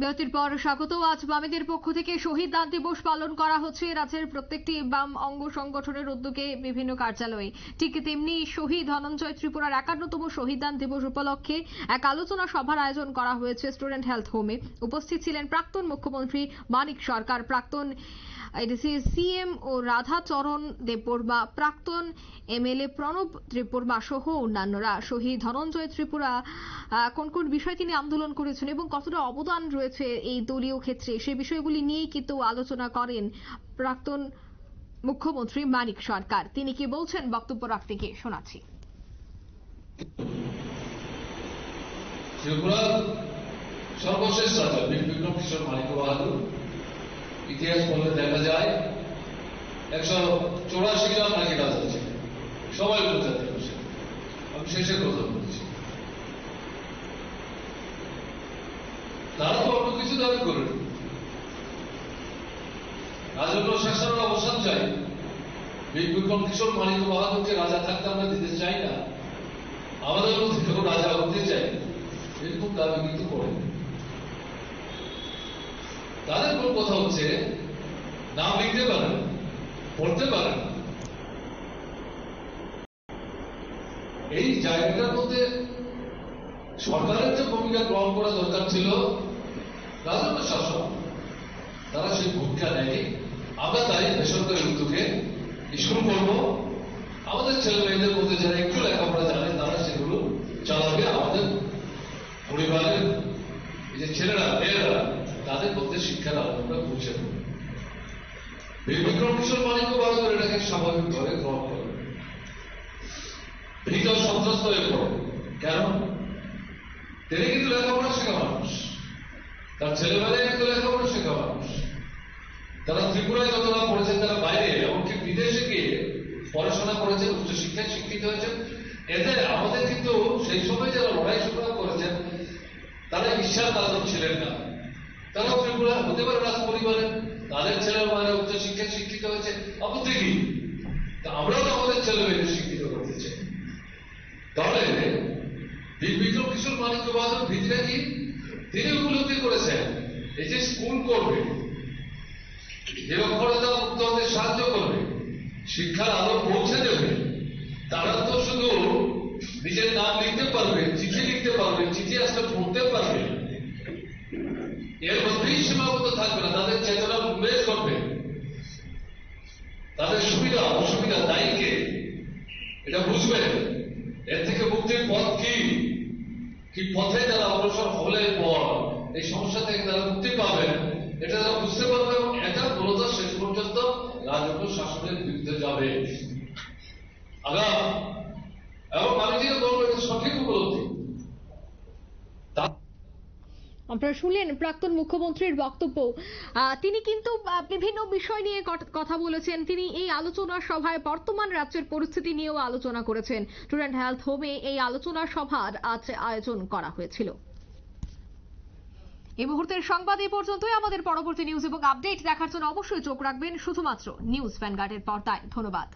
বিরতির পর স্বাগত। আজ বামেদের পক্ষ থেকে শহীদ দান দিবস পালন করা হচ্ছে রাজ্যের প্রত্যেকটি বাম অঙ্গ সংগঠনের উদ্যোগে বিভিন্ন কার্যালয়ে। ঠিক তেমনি শহীদ ধনঞ্জয় ত্রিপুরার 51তম শহীদ দান দিবস উপলক্ষে এক আলোচনা সভার আয়োজন করা হয়েছে স্টুডেন্ট হেলথ হোমে। উপস্থিত ছিলেন প্রাক্তন মুখ্যমন্ত্রী মানিক সরকার, প্রাক্তন সিএম ও রাধাচরণ দেববর্মা, প্রাক্তন এমএলএ প্রণব দেববর্মা সহ অন্যান্যরা। শহীদ ধনঞ্জয় ত্রিপুরা কোন কোন বিষয় তিনি আন্দোলন করেছেন এবং কতটা অবদান রয়েছে এই দলীয় ক্ষেত্রে, সেই বিষয়গুলি নিয়েই কিন্তু আলোচনা করেন প্রাক্তন মুখ্যমন্ত্রী মানিক সরকার। তিনি কি বলছেন বক্তব্য রাখতে গিয়ে শোনাচ্ছি। ত্রিপুরার সর্বশেষ রাজা বিক্রম কিশোর মানিক বাহাদুর, ইতিহাস বলতে দেখা যায় 184 জন নাকি রাজা ছিলেন, সবাই উপজাতীয়। আমি শেষের কথা বলছি, তারা তো অন্য কিছু দাবি করেন। রাজন্য শাসনের অবসান চাই, বিক্রম কিশোর মানিক বাহাদুরকে রাজা থাকতে আমরা দিতে চাই না, আমাদের মধ্যে কেউ রাজা হতে চাই, এরকম দাবি কিন্তু করেন। তাদের কোন কথা হচ্ছে নাম লিখতে পারেন, পড়তে পারেন। এই জায়গাটার মধ্যে সরকারের যে ভূমিকা গ্রহণ করা দরকার ছিল, রাজন্য শাসক, তারা সেই ভূমিকা নেয়নি। আমরা তাই বেসরকারি উদ্যোগে স্কুল করবো, আমাদের ছেলে মেয়েদের মধ্যে যারা একটু লেখাপড়া জানে তারা সেগুলো চালাবে। আমাদের পরিবারের এই যে ছেলেরা মেয়েরা, তাদের মধ্যে শিক্ষার আলো আমরা পৌঁছে দেব। বিক্রম কিশোর মানিক বাহাদুর এটাকে স্বাভাবিকভাবে গ্রহণ করে, ভীত সন্ত্রস্ত হয়ে পড়ে। কেন? তিনি কিন্তু লেখাপড়া শেখা মানুষ, তার ছেলেবেলায় কিন্তু লেখাপড়া শেখা মানুষ। তারা ত্রিপুরায় যতটা পড়েছেন, তারা বাইরে এমনকি বিদেশে গিয়ে পড়াশোনা করেছেন, উচ্চশিক্ষায় শিক্ষিত হয়েছেন। এতে আমাদের কিন্তু সেই সময় যারা লড়াই সংগ্রাম করেছেন তারা ঈশ্বর তাদের ছিলেন না, তারা ত্রিপুরা হতে পারে রাজ পরিবারে, তাদের ছেলে মেয়েরা উচ্চশিক্ষায় শিক্ষিত হয়েছে। আপত্তি কি? আমরাও তো আমাদের ছেলে মেয়েদের শিক্ষিত করতে চাই। তাহলে বিক্রম কিশোর মানিক বাহাদুর ভিতরে কি তিনি উপলব্ধি করেছেন, এই যে স্কুল করবে, নিরক্ষরতা মুক্ত হতে সাহায্য করবে, শিক্ষার আলো পৌঁছে দেবে, তারা তো শুধু নিজের নাম লিখতে পারবে, চিঠি লিখতে পারবে, চিঠি আসলে পড়তে পারবে, এর মধ্যেই সীমাবদ্ধ থাকবে না। তাদের চেতনা উন্মেষ করবে, তাদের সুবিধা অসুবিধা দায়ীকে এটা বুঝবে। এর থেকে মুক্তির পথ কি, কি পথে তারা অগ্রসর হলে পর এই সমস্যা থেকে তারা মুক্তি পাবেন, এটা তারা বুঝতে পারবে। এবং এটা মূলত শেষ পর্যন্ত রাজন্য শাসনের বিরুদ্ধে যাবে আগাম। এবং আমি যে বলবো এটা সঠিক উপলব্ধি। আপনারা শুনলেন প্রাক্তন মুখ্যমন্ত্রীর বক্তব্য। তিনি কিন্তু বিভিন্ন বিষয় নিয়ে কথা বলেছেন। তিনি এই আলোচনা সভায় বর্তমান রাজ্যের পরিস্থিতি নিয়েও আলোচনা করেছেন। স্টুডেন্ট হেলথ হোমে এই আলোচনা সভার আজ আয়োজন করা হয়েছিল। এই মুহূর্তের সংবাদ এই পর্যন্তই। আমাদের পরবর্তী নিউজ এবং আপডেট দেখার জন্য অবশ্যই চোখ রাখবেন শুধুমাত্র নিউজ ভ্যানগার্ডের পর্দায়। ধন্যবাদ।